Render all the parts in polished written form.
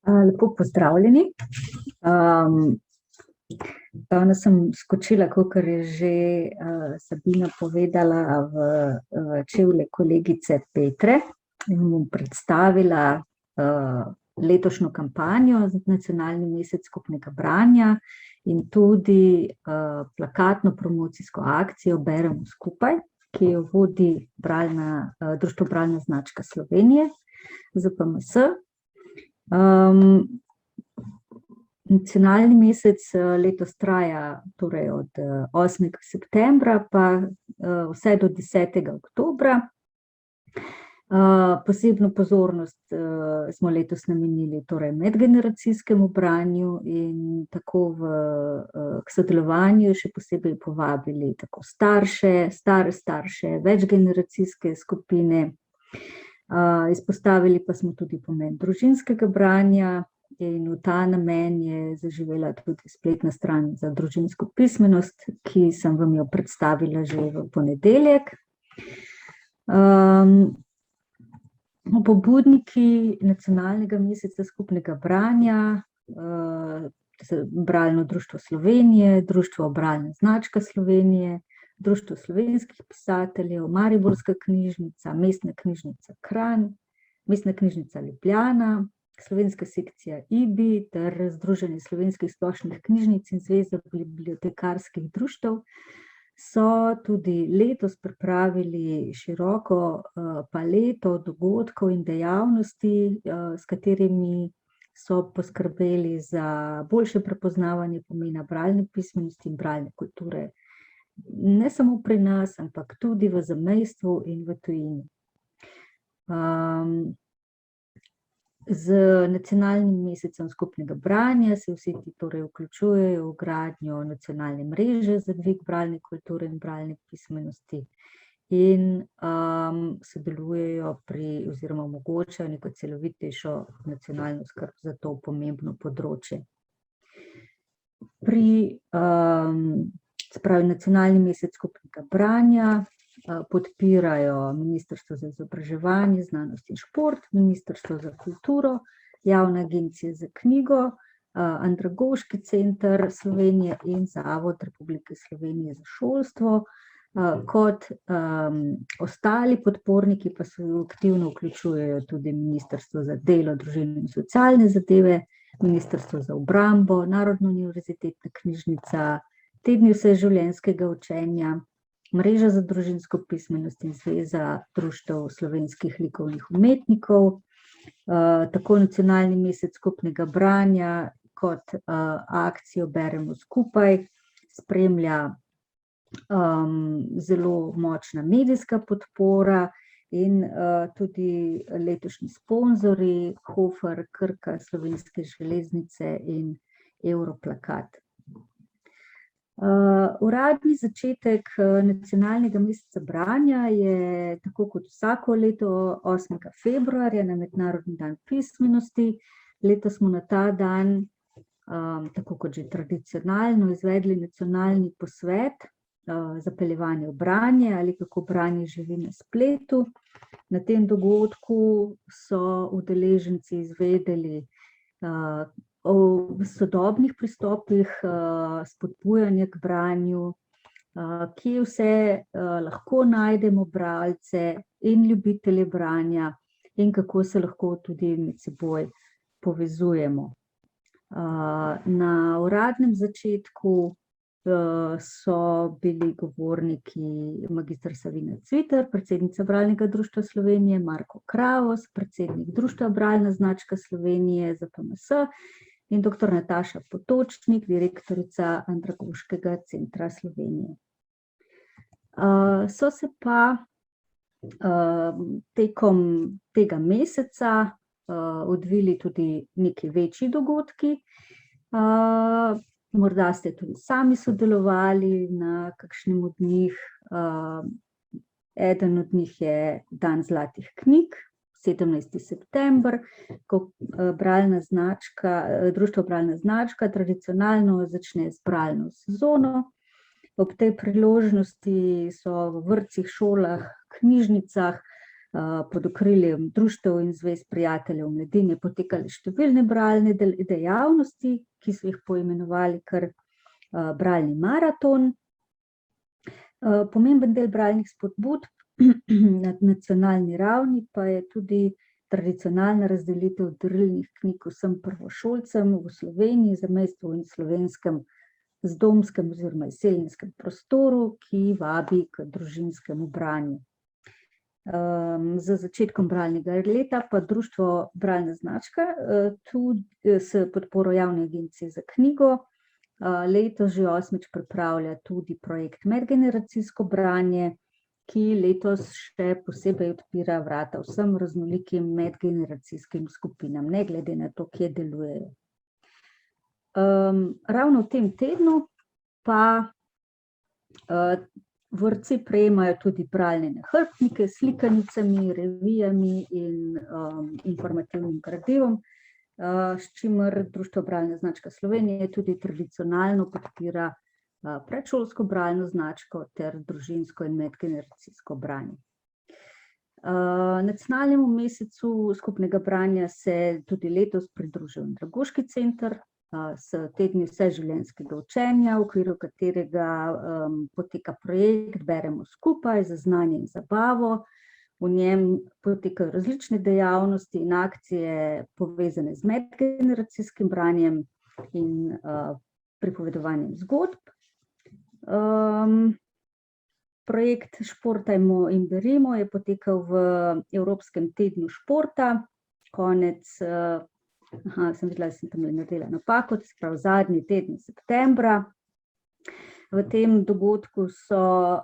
Lepo pozdravljeni. Danes sem skočila, kakor je že Sabina povedala, v čevlje kolegice Petre in bom predstavila letošnjo kampanjo za Nacionalni mesec skupnega branja in tudi plakatno promocijsko akcijo Beremo skupaj, ki jo vodi Društvo Bralna značka Slovenije, ZPMS. Nacionalni mesec letos traja torej od 8. septembra pa vse do 10. oktobra. Posebno pozornost smo letos namenili torej medgeneracijskemu branju in tako k sodelovanju še posebej povabili tako starše, stare starše, večgeneracijske skupine. Izpostavili pa smo tudi pomen družinskega branja in v ta namen je zaživela tudi spletna stran za družinsko pismenost, ki sem vam jo predstavila že v ponedeljek. Pobudniki Nacionalnega meseca skupnega branja, Bralno društvo Slovenije, Društvo Bralna značka Slovenije, Društvo slovenskih pisateljev, Mariborska knjižnica, Mestna knjižnica Kranj, Mestna knjižnica Ljubljana, Slovenska sekcija IBI ter Združenje slovenskih splošnih knjižnic in Zveza bibliotekarskih društev so tudi letos pripravili široko paleto dogodkov in dejavnosti, s katerimi so poskrbeli za boljše prepoznavanje pomena bralne pismenosti in bralne kulture. Ne samo pri nas, ampak tudi v zamejstvu in v tujini. Z Nacionalnim mesecem skupnega branja se vsi ti torej vključujejo v gradnjo nacionalne mreže za dvig bralne kulture in bralne pismenosti in sodelujejo pri oziroma omogočajo neko celovitejšo nacionalno skrb za to pomembno področje. Nacionalni mesec skupnega branja podpirajo Ministrstvo za izobraževanje, znanost in šport, Ministrstvo za kulturo, Javna agencija za knjigo, Andragoški center Slovenije in Zavod Republike Slovenije za šolstvo. Kot ostali podporniki pa se aktivno vključujejo tudi Ministrstvo za delo, družino in socialne zadeve, Ministrstvo za obrambo, Narodna univerzitetna knjižnica, Tedni vseživljenjskega učenja, Mreža za družinsko pismenost in Zveza društev slovenskih likovnih umetnikov. Tako Nacionalni mesec skupnega branja kot akcijo Beremo skupaj spremlja zelo močna medijska podpora in tudi letošnji sponzorji Hofer, Krka, Slovenske železnice in Europlakat. Uradni začetek Nacionalnega meseca branja je tako kot vsako leto 8. februarja na Mednarodni dan pismenosti. Letos smo na ta dan, tako kot že tradicionalno, izvedli nacionalni posvet zapeljevanje v branje ali kako branje živi na spletu. Na tem dogodku so udeleženci izvedeli o sodobnih pristopih spodbujanja k branju, kje vse lahko najdemo bralce in ljubitelje branja in kako se lahko tudi med seboj povezujemo. Na uradnem začetku so bili govorniki magister Savina Cviter, predsednica Bralnega društva Slovenije, Marko Kravos, predsednik Društva Bralna značka Slovenije, ZPMS, in dr. Nataša Potočnik, direktorica Andragoškega centra Slovenije. So se pa tekom tega meseca odvili tudi neki večji dogodki. Morda ste tudi sami sodelovali na kakšnem od njih. Eden od njih je Dan zlatih knjig, 17. september, ko Društvo Bralna značka tradicionalno začne z bralno sezono. Ob tej priložnosti so v vrtcih, šolah, knjižnicah Pod okriljem društev in zvez prijateljev mladine potekale številne bralne dejavnosti, ki so jih poimenovali kar bralni maraton. Pomemben del bralnih spodbud na nacionalni ravni pa je tudi tradicionalna razdelitev darilnih knjig vsem prvošolcem v Sloveniji, zamejstvu in slovenskem zdomskem oziroma izseljenskem prostoru, ki vabi k družinskemu branju. Z začetkom bralnega leta pa društvo Bralna značka, tudi s podporo Javne agencije za knjigo, letos že 8. pripravlja tudi projekt Medgeneracijsko branje, ki letos še posebej odpira vrata vsem raznolikim medgeneracijskim skupinam, ne glede na to, kje delujejo. Ravno v tem tednu pa vrtci prejemajo tudi bralne nahrbtnike s slikanicami, revijami in informativnim gradivom, s čimer Društvo Bralna značka Slovenije tudi tradicionalno podpira predšolsko bralno značko ter družinsko in medgeneracijsko branje. Nacionalnemu mesecu skupnega branja se tudi letos pridružil Andragoški center s tedni vseživljenjskega učenja, v okviru katerega poteka projekt Beremo skupaj za znanje in zabavo. V njem potekajo različne dejavnosti in akcije povezane z medgeneracijskim branjem in pripovedovanjem zgodb. Projekt Športajmo in berimo je potekal v Evropskem tednu športa, sem videla, da sem tam naredila napako, to se pravi zadnji teden septembra. V tem dogodku so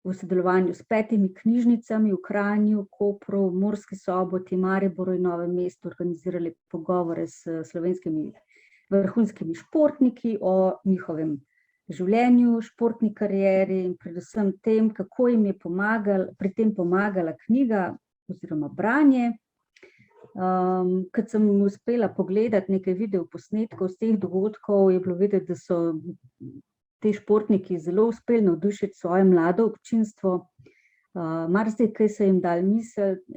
v sodelovanju s 5 knjižnicami v Kranju, Kopru, Murski Soboti, Mariboru in Novem mestu organizirali pogovore s slovenskimi vrhunskimi športniki o njihovem življenju, športni karieri in predvsem tem, kako jim je pri tem pomagala knjiga oziroma branje. Kad sem uspela pogledati nekaj videoposnetkov z teh dogodkov, je bilo videti, da so ti športniki zelo uspeli navdušiti svoje mlado občinstvo. Marsikaj so jim dali misliti,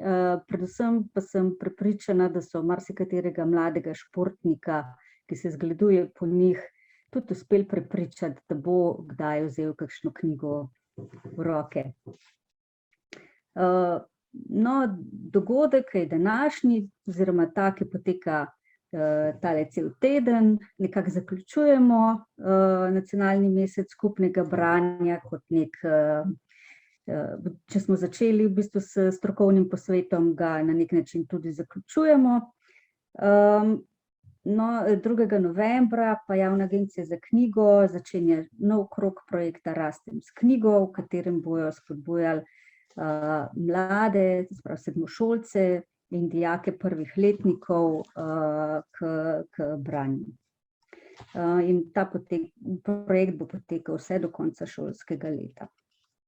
predvsem pa sem prepričana, da so marsikaterega mladega športnika, ki se zgleduje po njih, tudi uspeli prepričati, da bo kdaj vzel kakšno knjigo v roke. No, dogodek je današnji, oziroma ta, ki poteka tale cel teden, nekako zaključujemo nacionalni mesec skupnega branja kot če smo začeli v bistvu s strokovnim posvetom, ga na nek način tudi zaključujemo. No, 2. novembra pa Javna agencija za knjigo začenja nov krog projekta Rastem s knjigo, v katerem bojo spodbujali mlade, se pravi sedmošolce in dijake prvih letnikov k branju. In ta projekt bo potekal vse do konca šolskega leta.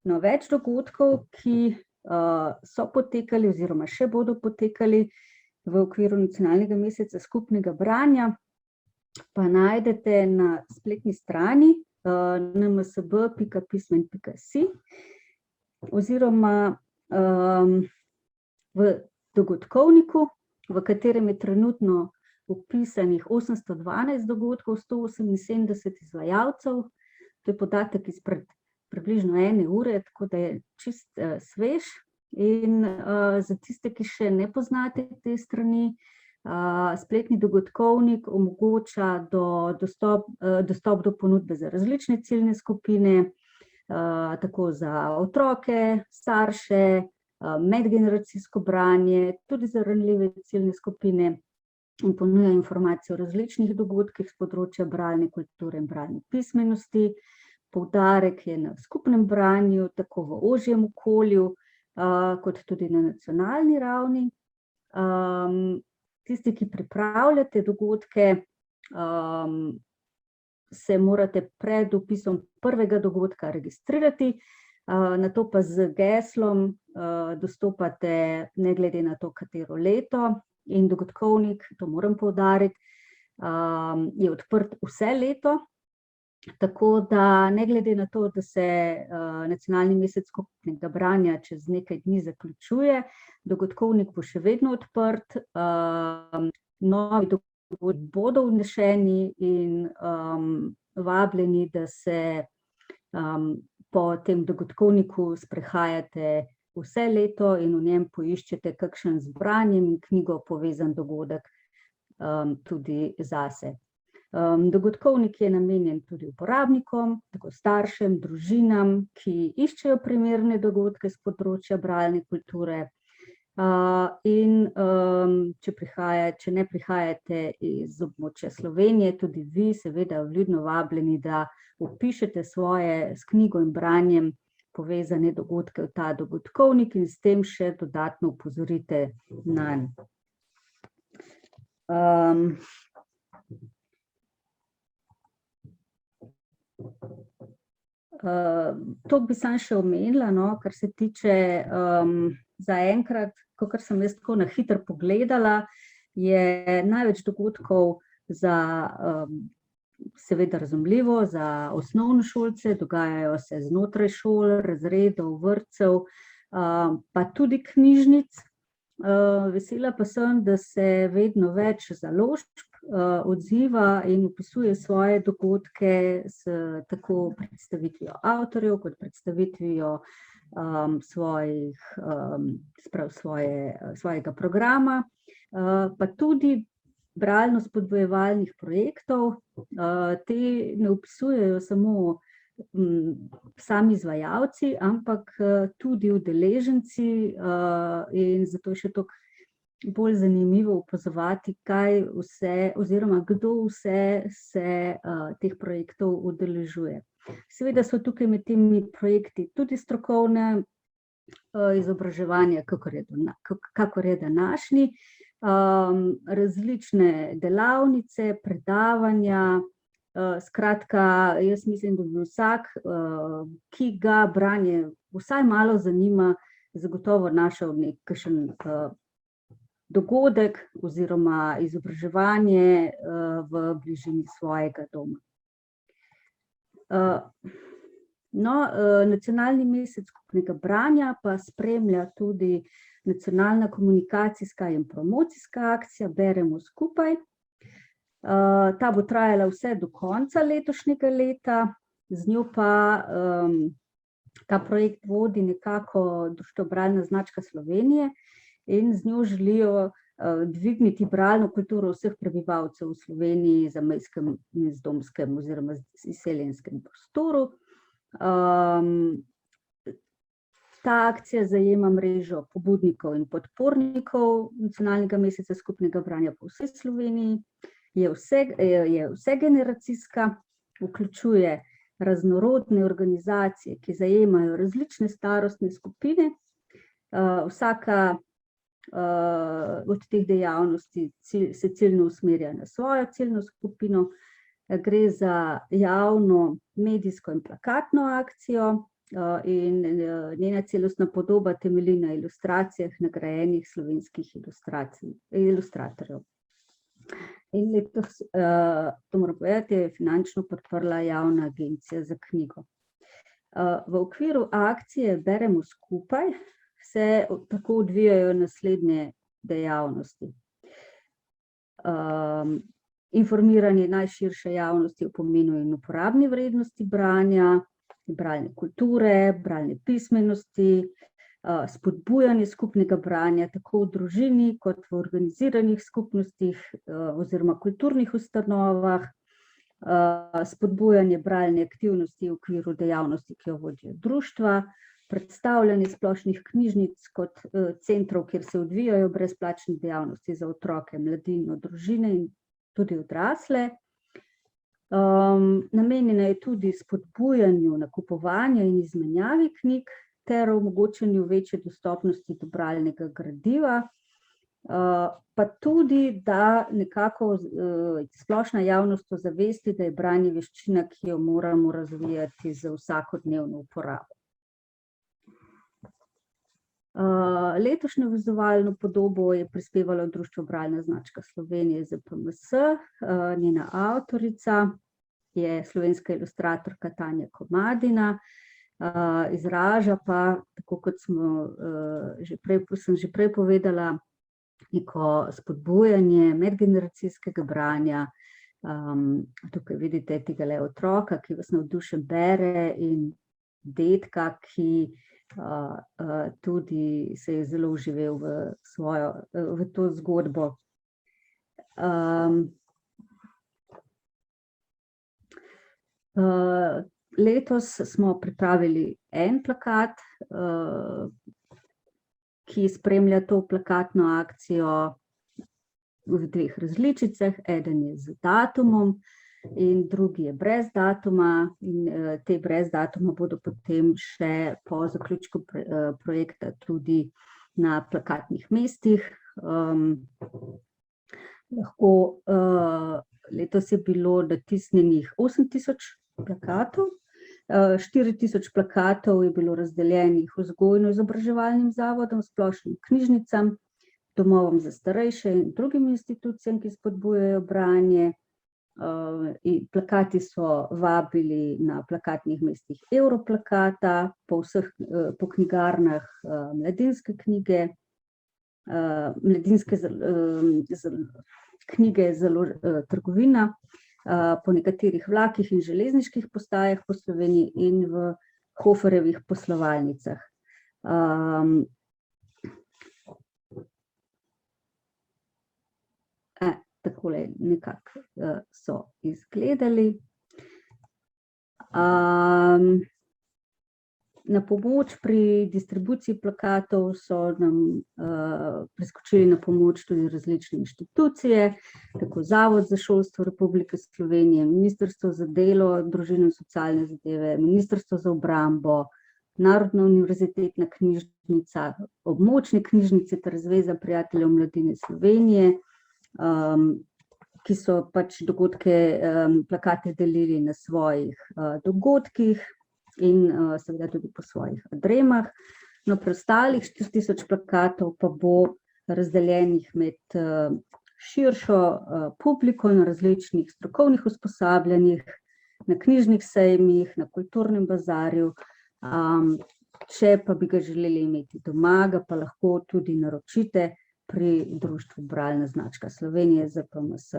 No, več dogodkov, ki so potekali oziroma še bodo potekali v okviru nacionalnega meseca skupnega branja, pa najdete na spletni strani nmsb.pismen.si oziroma v dogodkovniku, v katerem je trenutno vpisanih 812 dogodkov, 178 izvajalcev. To je podatek izpred približno 1 ure, tako da je čist svež. In za tiste, ki še ne poznate te strani, spletni dogodkovnik omogoča dostop do ponudbe za različne ciljne skupine, tako za otroke, starše, medgeneracijsko branje, tudi za ranljive ciljne skupine, in ponuja informacije o različnih dogodkih s področja bralne kulture in bralne pismenosti. Poudarek je na skupnem branju, tako v ožjem okolju, kot tudi na nacionalni ravni. Tisti, ki pripravljate dogodke, se morate pred vpisom prvega dogodka registrirati, nato pa z geslom dostopate ne glede na to, katero leto, in dogodkovnik, to moram poudariti, je odprt vse leto, Tako da ne glede na to, da se nacionalni mesec skupnega branja čez nekaj dni zaključuje, dogodkovnik bo še vedno odprt, novi dogodki bodo vnešeni in vabljeni, da se po tem dogodkovniku sprehajate vse leto in v njem poiščete kakšen z branjem in knjigo povezan dogodek tudi zase. Dogodkovnik je namenjen tudi uporabnikom, tako staršem, družinam, ki iščejo primerne dogodke s področja bralne kulture. In če ne prihajate iz območja Slovenije, tudi vi seveda vljudno vabljeni, da vpišete svoje s knjigo in branjem povezane dogodke v ta dogodkovnik in s tem še dodatno opozorite nanj. To bi samo še omenila, kar se tiče zaenkrat, kakor sem jaz tako na hitro pogledala, je največ dogodkov za, seveda razumljivo, za osnovnošolce, dogajajo se znotraj šol, razredov, vrtcev, pa tudi knjižnic. Vesela pa sem, da se vedno več založb odziva in opisuje svoje dogodke s tako predstavitvijo avtorjev kot predstavitvijo svojega programa, pa tudi bralno-spodbujevalnih projektov. Te ne opisujejo samo sami izvajalci, ampak tudi udeleženci, in zato je še toliko bolj zanimivo opazovati, kaj vse oziroma kdo vse se teh projektov udeležuje. Seveda so tukaj med temi projekti tudi strokovne izobraževanja, kakor je današnji, različne delavnice, predavanja. Skratka, jaz mislim, da bi vsak, ki ga branje vsaj malo zanima, zagotovo našel nekakšen dogodek oziroma izobraževanje v bližini svojega doma. Nacionalni mesec skupnega branja pa spremlja tudi nacionalna komunikacijska in promocijska akcija Beremo skupaj. Ta bo trajala vse do konca letošnjega leta, z njo pa ta projekt vodi nekako Društvo Bralna značka Slovenije in z njo želijo dvigniti bralno kulturo vseh prebivalcev v Sloveniji, zamejskem in zdomskem oziroma izseljenskem prostoru. Ta akcija zajema mrežo pobudnikov in podpornikov nacionalnega meseca skupnega branja po vsej Sloveniji. Je vsegeneracijska, vključuje raznorodne organizacije, ki zajemajo različne starostne skupine. Vsaka od teh dejavnosti se ciljno usmerja na svojo ciljno skupino. Gre za javno, medijsko in plakatno akcijo in njena celostna podoba temelji na ilustracijah nagrajenih slovenskih ilustratorjev. In letos, to moram povedati, je finančno podprla Javna agencija za knjigo. V okviru akcije Beremo skupaj se tako odvijajo naslednje dejavnosti. Informiranje najširše javnosti o pomenu in uporabni vrednosti branja, bralne kulture, bralne pismenosti, spodbujanje skupnega branja tako v družini kot v organiziranih skupnostih oziroma kulturnih ustanovah, spodbujanje bralne aktivnosti v okviru dejavnosti, ki jo vodijo društva, predstavljanje splošnih knjižnic kot centrov, kjer se odvijajo brezplačne dejavnosti za otroke, mladino, družine in tudi odrasle. Namenjena je tudi spodbujanju nakupovanja in izmenjavi knjig ter omogočanju večje dostopnosti do bralnega gradiva, pa tudi, da nekako splošna javnost ozavesti, da je branje veščina, ki jo moramo razvijati za vsakodnevno uporabo. Letošnjo vizualno podobo je prispevalo Društvo Bralna značka Slovenije ZPMS, njena avtorica je slovenska ilustratorka Tanja Komadina, izraža pa, tako kot sem že prej povedala, neko spodbujanje medgeneracijskega branja. Tukaj vidite tega otroka, ki vas navdušen bere, in dedka, ki tudi se je zelo vživel v to zgodbo. Letos smo pripravili en plakat, ki spremlja to plakatno akcijo v dveh različicah. Eden je z datumom in drugi je brez datuma, in te brez datuma bodo potem še po zaključku projekta tudi na plakatnih mestih. Letos je bilo natisnjenih 8000 plakatov, 4000 plakatov je bilo razdeljenih vzgojno-izobraževalnim zavodom, splošnim knjižnicam, domovom za starejše in drugim institucijam, ki spodbujajo branje. Plakati so vabili na plakatnih mestih Europlakata, po knjigarnah Mladinske knjige, Mladinske knjige trgovina, po nekaterih vlakih in železniških postajah po Sloveniji in v Hoferjevih poslovalnicah. Takole nekako so izgledali. Na pomoč pri distribuciji plakatov so nam priskočili na pomoč tudi različne inštitucije, tako Zavod za šolstvo Republike Slovenije, Ministrstvo za delo, družino in socialne zadeve, Ministrstvo za obrambo, Narodna univerzitetna knjižnica, območne knjižnice ter Zveza prijateljev mladine Slovenije, ki so pač plakate delili na svojih dogodkih in seveda tudi po svojih adremah. No, preostalih 4000 plakatov pa bo razdeljenih med širšo publiko na različnih strokovnih usposabljanjih, na knjižnih sejmih, na kulturnem bazarju. Če pa bi ga želeli imeti doma, ga pa lahko tudi naročite pri društvu Bralna značka Slovenije ZPMS.